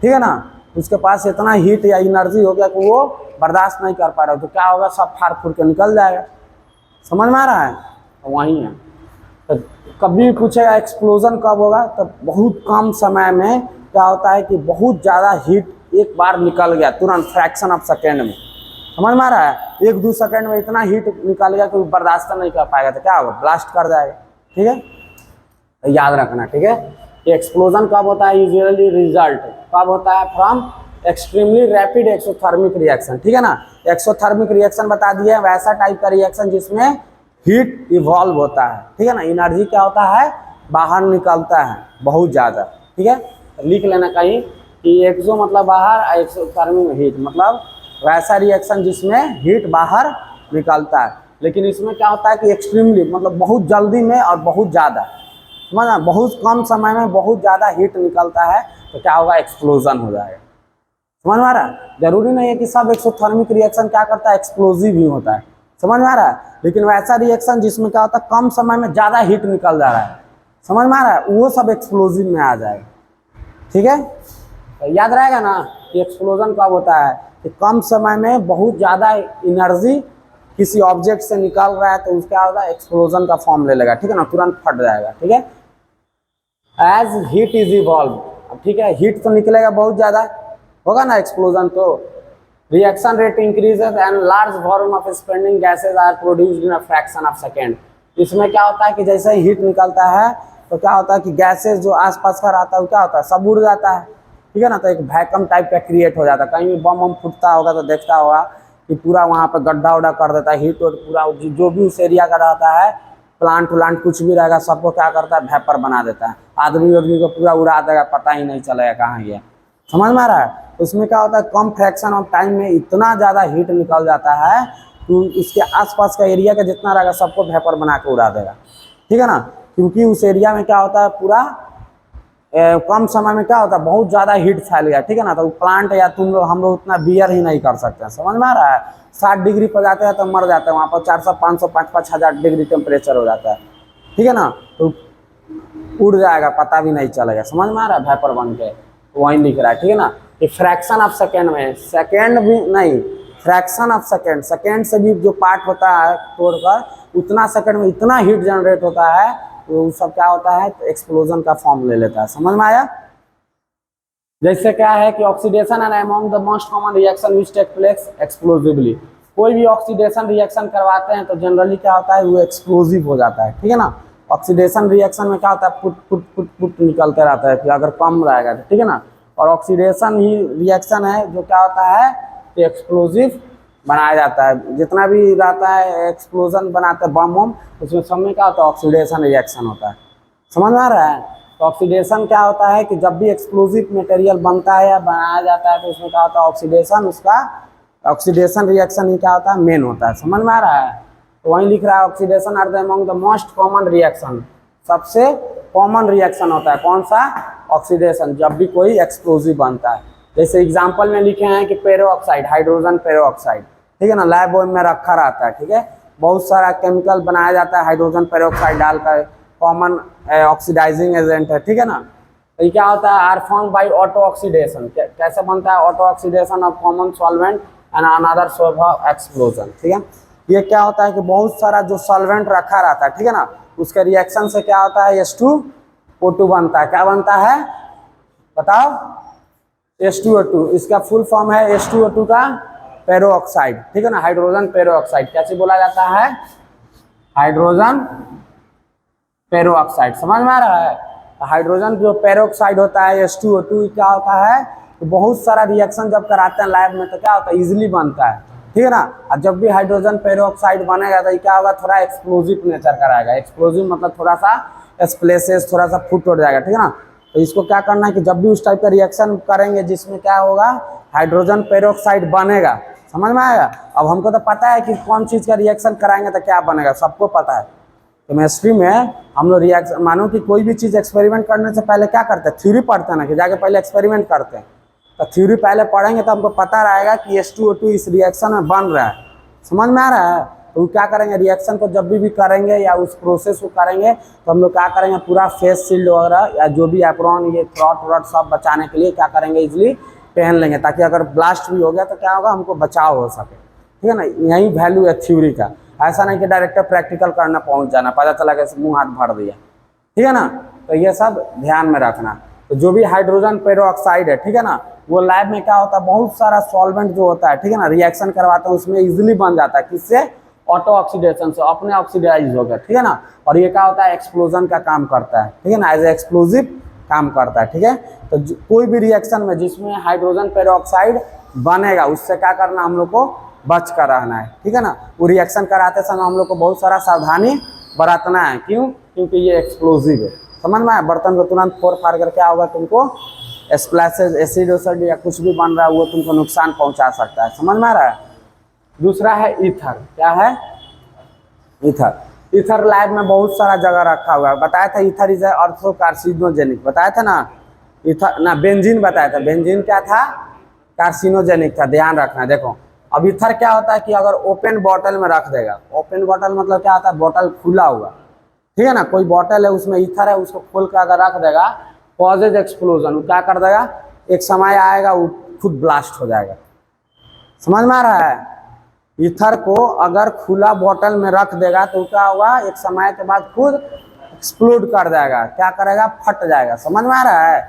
ठीक है ना। उसके पास इतना हीट या एनर्जी हो गया कि वो बर्दाश्त नहीं कर पा रहा है, तो क्या होगा, सब फाड़ फूड़ के निकल जाएगा। समझ में आ रहा है। तो वहीं है। तो कभी भी पूछेगा एक्सप्लोजन कब होगा, तो बहुत कम समय में क्या होता है कि बहुत ज़्यादा हीट एक बार निकल गया तुरंत, फ्रैक्शन ऑफ सेकेंड में। समझ में आ रहा है। 1-2 सेकेंड में इतना हीट निकल गया कि बर्दाश्त नहीं कर पाएगा, तो क्या होगा, ब्लास्ट कर जाएगा, ठीक है। तो याद रखना, ठीक है। कि एक्सप्लोजन कब होता है, यूजुअली रिजल्ट कब होता है, from extremely rapid exothermic reaction, ठीक है ना। एक्सोथर्मिक रिएक्शन बता दिए, वैसा टाइप का रिएक्शन जिसमें हीट इवॉल्व होता है, ठीक है ना, एनर्जी क्या होता है, बाहर निकलता है बहुत ज़्यादा, ठीक है। तो लिख लेना कहीं कि एक्सो मतलब बाहर, एक्सोथर्मिक हीट मतलब वैसा रिएक्शन जिसमें हीट बाहर निकलता है। लेकिन इसमें क्या होता है कि एक्सट्रीमली मतलब बहुत जल्दी में और बहुत ज़्यादा, समझना, बहुत कम समय में बहुत ज़्यादा हीट निकलता है, तो क्या होगा, एक्सप्लोजन हो जाएगा। समझ में आ रहा है। जरूरी नहीं है कि सब एक्सोथर्मिक रिएक्शन क्या करता है, एक्सप्लोजिव ही होता है। समझ में आ रहा है। लेकिन वैसा रिएक्शन जिसमें क्या होता है, कम समय में ज़्यादा हीट निकल जा रहा है, समझ में आ रहा है, वो सब एक्सप्लोजिव में आ जाएगा, ठीक है। तो याद रहेगा ना कि एक्सप्लोजन कब होता है, कि कम समय में बहुत ज़्यादा एनर्जी किसी ऑब्जेक्ट से निकल रहा है, तो उसका होगा एक्सप्लोजन का फॉर्म ले लेगा, ठीक है ना, तुरंत फट जाएगा, ठीक है। एज हीट इज इवॉल्व, ठीक है, हीट तो निकलेगा बहुत ज़्यादा, होगा ना एक्सप्लोजन, तो reaction rate increases and large volume of spending gases are produced in a fraction of second. इसमें क्या होता है कि जैसे ही हीट निकलता है तो क्या होता है कि गैसेज जो आसपास का रहता है वो क्या होता है, सब उड़ जाता है, ठीक है ना। तो एक वैक्यूम टाइप का क्रिएट हो जाता है। कहीं भी बम फूटता होगा तो देखता होगा कि पूरा वहाँ पर गड्ढा उड्ढा कर देता है, हीट पूरा जो भी उस एरिया का रहता है, प्लांट व्लांट कुछ भी रहेगा सबको क्या करता है, वेपर बना देता है, आदमी को पूरा उड़ा देगा, पता ही नहीं चलेगा कहाँ गया। समझ में आ रहा है। उसमें क्या होता है, कम फ्रैक्शन ऑफ टाइम में इतना ज़्यादा हीट निकल जाता है कि उसके आसपास का एरिया का जितना रहेगा सबको वेपर बना के उड़ा देगा, ठीक है ना। क्योंकि उस एरिया में क्या होता है, पूरा कम समय में क्या होता है, बहुत ज़्यादा हीट फैल गया, ठीक है ना, तो प्लांट या तुम लोग हम लोग उतना बियर ही नहीं कर सकते हैं, समझ में आ रहा है। 60 डिग्री पर जाते हैं तो मर जाते हैं, वहाँ पर 400 500 5 हज़ार डिग्री टेम्परेचर हो जाता है, ठीक है ना, तो उड़ जाएगा, पता भी नहीं चलेगा, समझ में आ रहा है, वेपर बन के। वहीं लिख रहा है, ठीक है ना, कि फ्रैक्शन ऑफ सेकेंड में, सेकेंड भी नहीं, फ्रैक्शन ऑफ सेकेंड, सेकेंड से भी जो पार्ट होता है तोड़कर उतना सेकेंड में इतना हीट जनरेट होता है, वो सब क्या होता है, तो एक्सप्लोजन का फॉर्म ले लेता है, समझ में आया। जैसे क्या है कि oxidation and among the most common reaction which take place explosively, कोई भी ऑक्सीडेशन रिएक्शन करवाते हैं तो जनरली क्या होता है, वो एक्सप्लोसिव हो जाता है, ठीक है ना। ऑक्सीडेशन रिएक्शन में क्या होता है, पुट पुट पुट पुट निकलते रहता है, कि अगर कम रहेगा तो, ठीक है ना, और ऑक्सीडेशन ही रिएक्शन है जो क्या होता है कि एक्सप्लोसिव बनाया जाता है, जितना भी रहता है एक्सप्लोजन बनाते हैं बम वम, उसमें सब में क्या होता है, ऑक्सीडेशन रिएक्शन होता है, समझ में आ रहा है। तो ऑक्सीडेशन क्या होता है कि जब भी एक्सप्लोसिव मटेरियल बनता है या बनाया जाता है तो उसमें क्या होता है, ऑक्सीडेशन, उसका ऑक्सीडेशन रिएक्शन ही क्या होता है, मेन होता है, समझ में आ रहा है। तो वहीं लिख रहा है oxidation are the among the most common reaction, सबसे कॉमन रिएक्शन होता है कौन सा, ऑक्सीडेशन, जब भी कोई एक्सप्लोसिव बनता है। जैसे एग्जाम्पल में लिखे हैं कि पेरो ऑक्साइड, हाइड्रोजन पेरो ऑक्साइड, ठीक है ना, लैब में रखा रहता है, ठीक है, बहुत सारा केमिकल बनाया जाता है हाइड्रोजन पेरोक्साइड डालकर, कॉमन ऑक्सीडाइजिंग एजेंट है, ठीक है ना। तो ये क्या होता है, are form by auto oxidation, कैसे बनता है, auto oxidation of common solvent and another source of explosion, ठीक है। ये क्या होता है कि बहुत सारा जो सॉल्वेंट रखा रहता है, ठीक है ना, उसके रिएक्शन से क्या होता है, H2O2 बनता है, क्या बनता है बताओ, H2O2, इसका फुल फॉर्म है H2O2 का पेरो ऑक्साइड, ठीक है ना, हाइड्रोजन पेरो ऑक्साइड, कैसे बोला जाता है, हाइड्रोजन पेरो ऑक्साइड, समझ में आ रहा है। हाइड्रोजन जो पेरोक्साइड होता है H2O2 क्या होता है, तो बहुत सारा रिएक्शन जब कराते हैं लैब में तो क्या होता है, इजीली बनता है, ठीक है ना। और जब भी हाइड्रोजन पेरोक्साइड बनेगा तो क्या होगा, थोड़ा एक्सप्लोजिव नेचर का रहेगा, एक्सप्लोजिव मतलब थोड़ा सा एक्सप्लेसेस, थोड़ा सा फुट उड़ जाएगा, ठीक है ना। तो इसको क्या करना है कि जब भी उस टाइप का रिएक्शन करेंगे जिसमें क्या होगा, हाइड्रोजन पेरोक्साइड बनेगा, समझ में आएगा। अब हमको तो पता है कि कौन चीज़ का रिएक्शन कराएंगे तो क्या बनेगा, सबको पता है। केमिस्ट्री में हम लोग रिएक्शन, मानो कि कोई भी चीज़ एक्सपेरिमेंट करने से पहले क्या करते हैं, थ्योरी पढ़ते हैं ना, कि जाके पहले एक्सपेरिमेंट करते हैं, तो थ्योरी पहले पढ़ेंगे तो हमको पता रहेगा कि H2O2 इस रिएक्शन में बन रहा है, समझ में आ रहा है। तो क्या करेंगे, रिएक्शन को जब भी करेंगे या उस प्रोसेस को करेंगे तो हम लोग क्या करेंगे, पूरा फेस शील्ड वगैरह या जो भी एप्रॉन, ये थ्रॉट व्रॉट सब बचाने के लिए क्या करेंगे, इजली पहन लेंगे, ताकि अगर ब्लास्ट भी हो गया तो क्या होगा, हमको बचाव हो सके, ठीक है ना। यही वैल्यू है थ्योरी का, ऐसा नहीं कि डायरेक्ट प्रैक्टिकल करना पहुंच जाना, पता चला कि मुंह हाथ भर दिया, ठीक है ना। तो ये सब ध्यान में रखना। तो जो भी हाइड्रोजन पेरोक्साइड है, ठीक है ना, वो लैब में क्या होता है, बहुत सारा सॉल्वेंट जो होता है, ठीक है ना, रिएक्शन करवाते हैं उसमें इजीली बन जाता है, किससे, ऑटो ऑक्सीडेशन से, अपने ऑक्सीडाइज हो गया, ठीक है ना। और ये क्या होता है, एक्सप्लोजन का काम करता है, ठीक है ना, एज ए एक्सप्लोजिव काम करता है, ठीक है। तो कोई भी रिएक्शन में जिसमें हाइड्रोजन पेरोक्साइड बनेगा उससे क्या करना, हम लोग को बच कर रहना है, ठीक है ना। वो रिएक्शन कराते समय हम लोग को बहुत सारा सावधानी बरतना है, क्यों, क्योंकि ये एक्सप्लोजिव है, समझ में आया। बर्तन को तुरंत फोड़ फाड़ कर क्या होगा, तुमको स्प्लैशेज, एसिड वैसिड या कुछ भी बन रहा है वो तुमको नुकसान पहुंचा सकता है, समझ में आ रहा है। दूसरा है ईथर, क्या है, ईथर। ईथर लैब में बहुत सारा जगह रखा हुआ है, बताया था ईथर इज ऑल्सो कार्सिनोजेनिक, बताया था ना, ईथर ना, बेंजीन बताया था, बेंजीन क्या था, कार्सिनोजेनिक था, ध्यान रखना। देखो अब ईथर क्या होता है कि अगर ओपन बॉटल में रख देगा, ओपन बॉटल मतलब क्या होता है, बॉटल खुला हुआ, ठीक है ना, कोई बॉटल है उसमें ईथर है, उसको खोल कर अगर रख देगा, कॉजेज एक्सप्लोजन, वो क्या कर देगा, एक समय आएगा वो खुद ब्लास्ट हो जाएगा, समझ में आ रहा है। ईथर को अगर खुला बोतल में रख देगा तो क्या होगा, एक समय के बाद खुद एक्सप्लोड कर जाएगा, क्या करेगा, फट जाएगा, समझ में आ रहा है।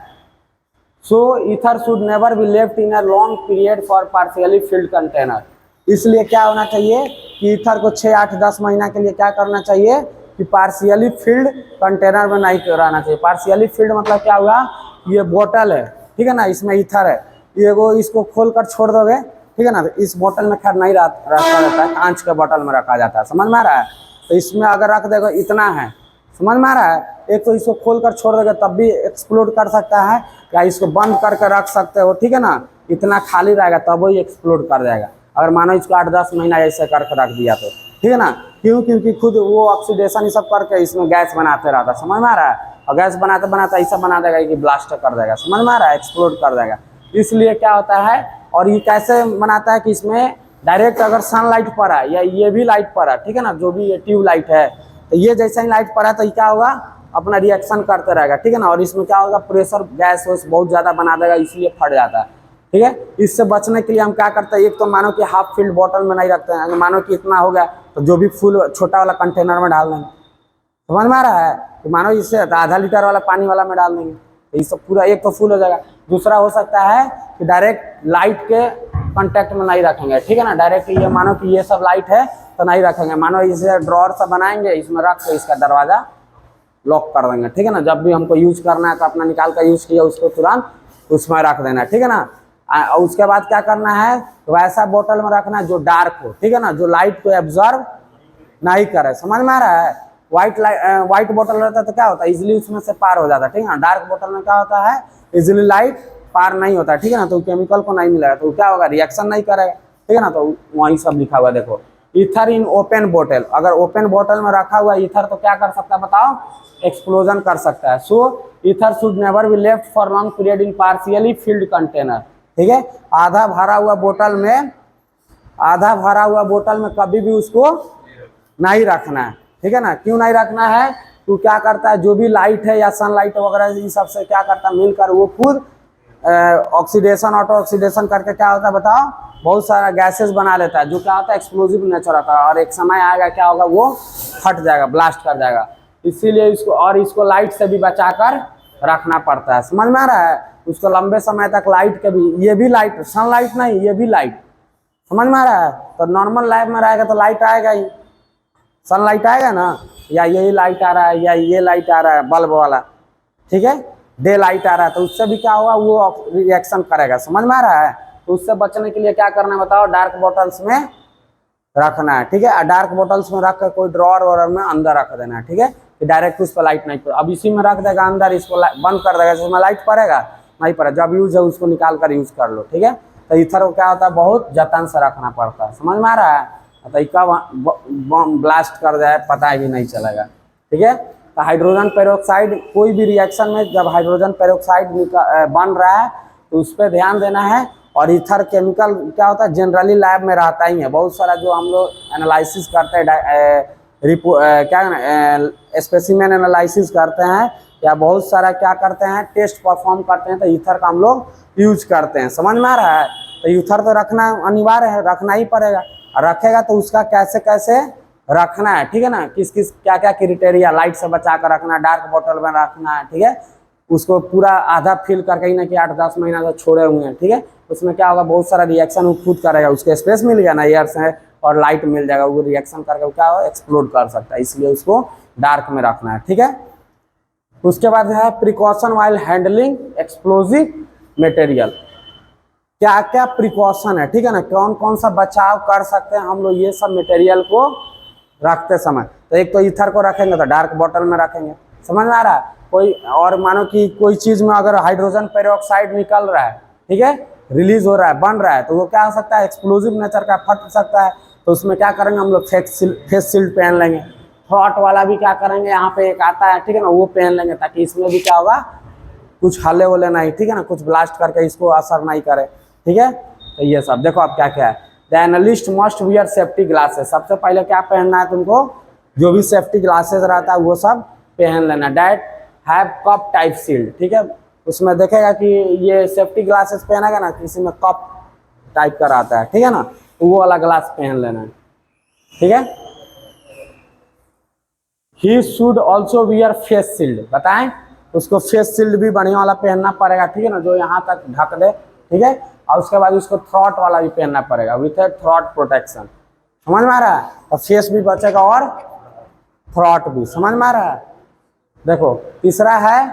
So ether should never be left in a long period for partially filled container, इसलिए क्या होना चाहिए कि ईथर को 6, 8, 10 महीना के लिए क्या करना चाहिए कि पार्शियली फिल्ड कंटेनर में नहीं रहना चाहिए। पार्शियली फिल्ड मतलब क्या हुआ, ये बोतल है, ठीक है ना, इसमें ईथर है, ये वो इसको खोल कर छोड़ दोगे, ठीक है ना, तो इस बोतल में खैर नहीं रखा जाता है, कांच के बोतल में रखा जाता है, समझ में आ रहा है। तो इसमें अगर रख देगा इतना है, समझ में आ रहा है, एक तो इसको खोल कर छोड़ देगा तब भी एक्सप्लोड कर सकता है, या इसको बंद करके रख सकते हो, ठीक है ना, इतना खाली रहेगा तब वही एक्सप्लोड कर जाएगा, अगर मानो इसको 8-10 महीना ऐसे करके रख दिया तो, ठीक है ना। क्यों? क्योंकि खुद वो ऑक्सीडेशन ये सब करके इसमें गैस बनाते रहता है, समझ में आ रहा है। और गैस बनाते बनाते ऐसा बना देगा कि ब्लास्ट कर देगा, समझ में आ रहा है, एक्सप्लोड कर देगा। इसलिए क्या होता है, और ये कैसे बनाता है कि इसमें डायरेक्ट अगर सनलाइट पड़ा या ये भी लाइट पड़ा, ठीक है ना, जो भी ये ट्यूब लाइट है, तो ये जैसे ही लाइट पड़ा तो ये क्या होगा, अपना रिएक्शन करते रहेगा, ठीक है ना। और इसमें क्या होगा, प्रेशर गैस वैस बहुत ज़्यादा बना देगा, इसलिए फट जाता है, ठीक है। इससे बचने के लिए हम क्या करते हैं, एक तो मानो कि हाफ फिल्ड बॉटल में नहीं रखते हैं, अगर मानो कि इतना हो गया तो जो भी फुल छोटा वाला कंटेनर में डाल देंगे, समझ में आ रहा है। तो मानो इससे आधा लीटर वाला पानी वाला में डाल देंगे, तो ये सब पूरा एक तो फुल हो जाएगा। दूसरा हो सकता है कि डायरेक्ट लाइट के कांटेक्ट में नहीं रखेंगे, ठीक है ना। डायरेक्ट ये मानो कि ये सब लाइट है तो नहीं रखेंगे, मानो इसे ड्रॉअर सा बनाएंगे, इसमें रख के इसका दरवाजा लॉक कर देंगे, ठीक है ना। जब भी हमको यूज करना है तो अपना निकाल कर यूज किया उसको तुरंत उसमें रख देना, ठीक है ना। और उसके बाद क्या करना है, तो वैसा बोतल में रखना है जो डार्क हो, ठीक है ना, जो लाइट को एब्जॉर्ब नहीं करे, समझ में आ रहा है। व्हाइट बोतल रहता है तो क्या होता है, इजिली उसमें से पार हो जाता है, ठीक है ना। डार्क बोतल में क्या होता है, इजिली लाइट पार नहीं होता, ठीक है ना, तो केमिकल को नहीं मिलेगा, तो क्या होगा, रिएक्शन नहीं करेगा, ठीक है ना। तो वही सब लिखा हुआ देखो, ईथर इन ओपन बोतल, अगर ओपन बोतल में रखा हुआ ईथर तो क्या कर सकता है बताओ, एक्सप्लोजन कर सकता है। So ether should never be left for long period in partially filled container, ठीक है। आधा भरा हुआ बोतल में कभी भी उसको नहीं रखना है, ठीक है ना। क्यों नहीं रखना है, तो क्या करता है, जो भी लाइट है या सनलाइट वगैरह इन सबसे क्या करता है, मिलकर वो खुद ऑक्सीडेशन ऑटो ऑक्सीडेशन करके क्या होता है बताओ, बहुत सारा गैसेस बना लेता है, जो क्या होता है, एक्सप्लोजिव नेचर होता है, और एक समय आएगा क्या होगा, वो फट जाएगा, ब्लास्ट कर जाएगा। इसीलिए इसको लाइट से भी बचाकर रखना पड़ता है, समझ में आ रहा है। उसको लंबे समय तक लाइट के भी, ये भी लाइट, सनलाइट नहीं, ये भी लाइट, समझ में आ रहा है। तो नॉर्मल लाइफ में रहेगा तो लाइट आएगा ही, सनलाइट आएगा ना, या यही लाइट आ रहा है या ये लाइट आ रहा है बल्ब वाला, ठीक है, डे लाइट आ रहा है, तो उससे भी क्या होगा, वो रिएक्शन करेगा, समझ में आ रहा है। तो उससे बचने के लिए क्या करना है बताओ, डार्क बॉटल्स में रखना है, ठीक है। डार्क बॉटल्स में रख कर कोई ड्रॉअर वॉर में अंदर रख देना है, ठीक है, कि डायरेक्ट उस पर लाइट नहीं पड़े। अब इसी में रख देगा अंदर, इसको बंद कर देगा, इसमें लाइट पड़ेगा नहीं पड़े, जब यूज है उसको निकाल कर यूज कर लो, ठीक है। तो ईथर को क्या होता है, बहुत जतन से रखना पड़ता है, समझ में आ रहा है। तो कब बम ब्लास्ट कर जाए पता ही नहीं चलेगा, ठीक है। तो हाइड्रोजन पेरोक्साइड, कोई भी रिएक्शन में जब हाइड्रोजन पेरोक्साइड बन रहा है तो उस पर ध्यान देना है। और ईथर केमिकल क्या होता है, जनरली लैब में रहता ही है, बहुत सारा जो हम लोग एनालिसिस करते हैं, क्या स्पेसिमेन एनालिसिस करते हैं, या बहुत सारा क्या करते हैं, टेस्ट परफॉर्म करते हैं, तो ईथर का हम लोग यूज करते हैं, समझ में आ रहा है। तो ईथर तो रखना अनिवार्य है, रखना ही पड़ेगा, और रखेगा तो उसका कैसे कैसे रखना है, ठीक है ना, किस किस क्या क्या क्राइटेरिया, लाइट से बचा कर रखना, डार्क बॉटल में रखना है, ठीक है। उसको पूरा आधा फिल करके ही ना कि 8-10 महीना से छोड़े हुए हैं, ठीक है। उसमें क्या होगा, बहुत सारा रिएक्शन वो खुद करेगा, उसके स्पेस मिल गया ना एयर से, और लाइट मिल जाएगा, वो रिएक्शन करके क्या हो, एक्सप्लोड कर सकता है, इसलिए उसको डार्क में रखना है, ठीक है। उसके बाद है precaution while handling explosive material, क्या क्या प्रिकॉशन है, ठीक है ना, कौन कौन सा बचाव कर सकते हैं हम लोग ये सब मटेरियल को रखते समय। तो एक तो ईथर को रखेंगे तो डार्क बॉटल में रखेंगे, समझ में आ रहा है। कोई और मानो कि कोई चीज में अगर हाइड्रोजन पेरोक्साइड निकल रहा है, ठीक है, रिलीज हो रहा है, बन रहा है, तो वो क्या हो सकता है, एक्सप्लोजिव नेचर का, फट सकता है। तो उसमें क्या करेंगे हम लोग, फेस शील्ड पहन लेंगे। थ्रॉट वाला भी क्या करेंगे, यहाँ पे एक आता है, ठीक है ना, वो पहन लेंगे, ताकि इसमें भी क्या होगा, कुछ हले वले नहीं, ठीक है ना, कुछ ब्लास्ट करके इसको असर नहीं करे, ठीक है। तो ये सब देखो अब क्या क्या है। The analyst must wear safety glasses, सबसे पहले क्या पहनना है तुमको, जो भी सेफ्टी ग्लासेस रहता है वो सब पहन लेना। That have cup type shield, ठीक है, उसमें देखेगा कि ये सेफ्टी ग्लासेस पहनेगा ना, किसी में कप टाइप का रहता है, ठीक है ना, वो वाला ग्लास पहन लेना है, ठीक है। He should also wear face shield, बताएं, उसको फेस शील्ड भी बढ़िया वाला पहनना पड़ेगा, ठीक है ना, जो यहाँ तक ढक दे, ठीक है। और उसके बाद उसको थ्रॉट वाला भी पहनना पड़ेगा, विथ थ्रॉट प्रोटेक्शन, समझ में आ रहा है। और फेस भी बचेगा और थ्रॉट भी, समझ में आ रहा है। देखो तीसरा है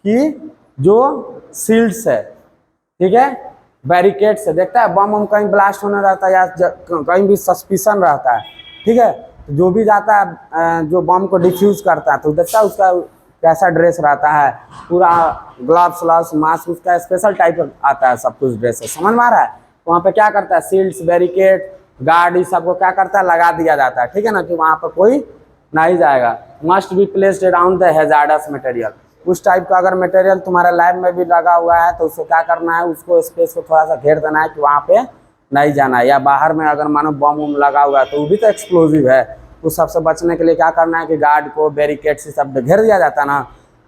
कि जो शील्ड्स है, ठीक है, बैरिकेड से, देखता है बम हम कहीं ब्लास्ट होने रहता है या कहीं भी सस्पिशन रहता है, ठीक है, तो जो भी जाता है जो बम को डिफ्यूज करता है, तो देखता है उसका कैसा ड्रेस रहता है, पूरा ग्लव्स व्लव्स मास्क, उसका स्पेशल टाइप आता है सब कुछ ड्रेस है, समझ में आ रहा है। तो वहाँ पे क्या करता है, शील्ड्स, बैरिकेड, गार्ड इस सबको क्या करता है, लगा दिया जाता है, ठीक है ना, कि वहाँ पर कोई नहीं जाएगा। Must be placed around the hazards material. उस टाइप का अगर मटेरियल तुम्हारे लैब में भी लगा हुआ है तो उसको क्या करना है, उसको स्पेस को थोड़ा सा घेर देना है कि वहाँ पे नहीं जाना है। या बाहर में अगर मानो बम वम लगा हुआ है तो वो भी तो एक्सप्लोजिव है, उस सबसे बचने के लिए क्या करना है कि गार्ड को बैरिकेड से सब घेर दिया जाता है ना।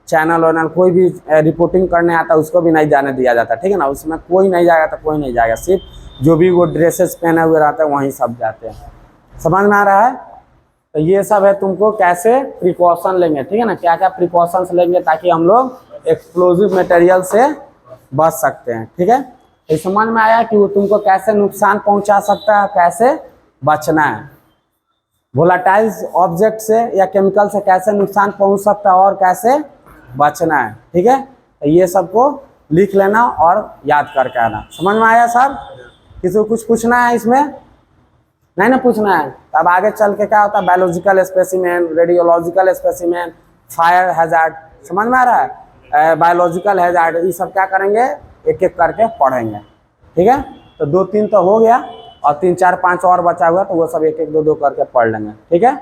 चैनल वैनल कोई भी रिपोर्टिंग करने आता है उसको भी नहीं जाने दिया जाता, ठीक है ना, उसमें कोई नहीं जाएगा तो कोई नहीं जाएगा, सिर्फ जो भी वो ड्रेसेस पहने हुए रहते हैं वहीं सब जाते हैं। समझ में आ रहा है? तो ये सब है तुमको कैसे प्रिकॉशन लेंगे, ठीक है ना, क्या क्या प्रिकॉशंस लेंगे ताकि हम लोग एक्सप्लोजिव मटेरियल से बच सकते हैं, ठीक है। तो समझ में आया कि वो तुमको कैसे नुकसान पहुंचा सकता है, कैसे बचना है। वोलाटाइल्स ऑब्जेक्ट से या केमिकल से कैसे नुकसान पहुंच सकता है और कैसे बचना है, ठीक है। तो ये सबको लिख लेना और याद करके आना। समझ में आया सर? किसी को कुछ पूछना है इसमें? नहीं ना पूछना है। तब आगे चल के क्या होता है, biological specimen, radiological specimen, fire hazard, समझ में आ रहा है, बायोलॉजिकल हैजार्ड, ये सब क्या करेंगे, एक एक करके पढ़ेंगे, ठीक है। तो 2-3 तो हो गया और 3-4-5 और बचा हुआ तो वो सब एक एक 2-2 करके पढ़ लेंगे, ठीक है।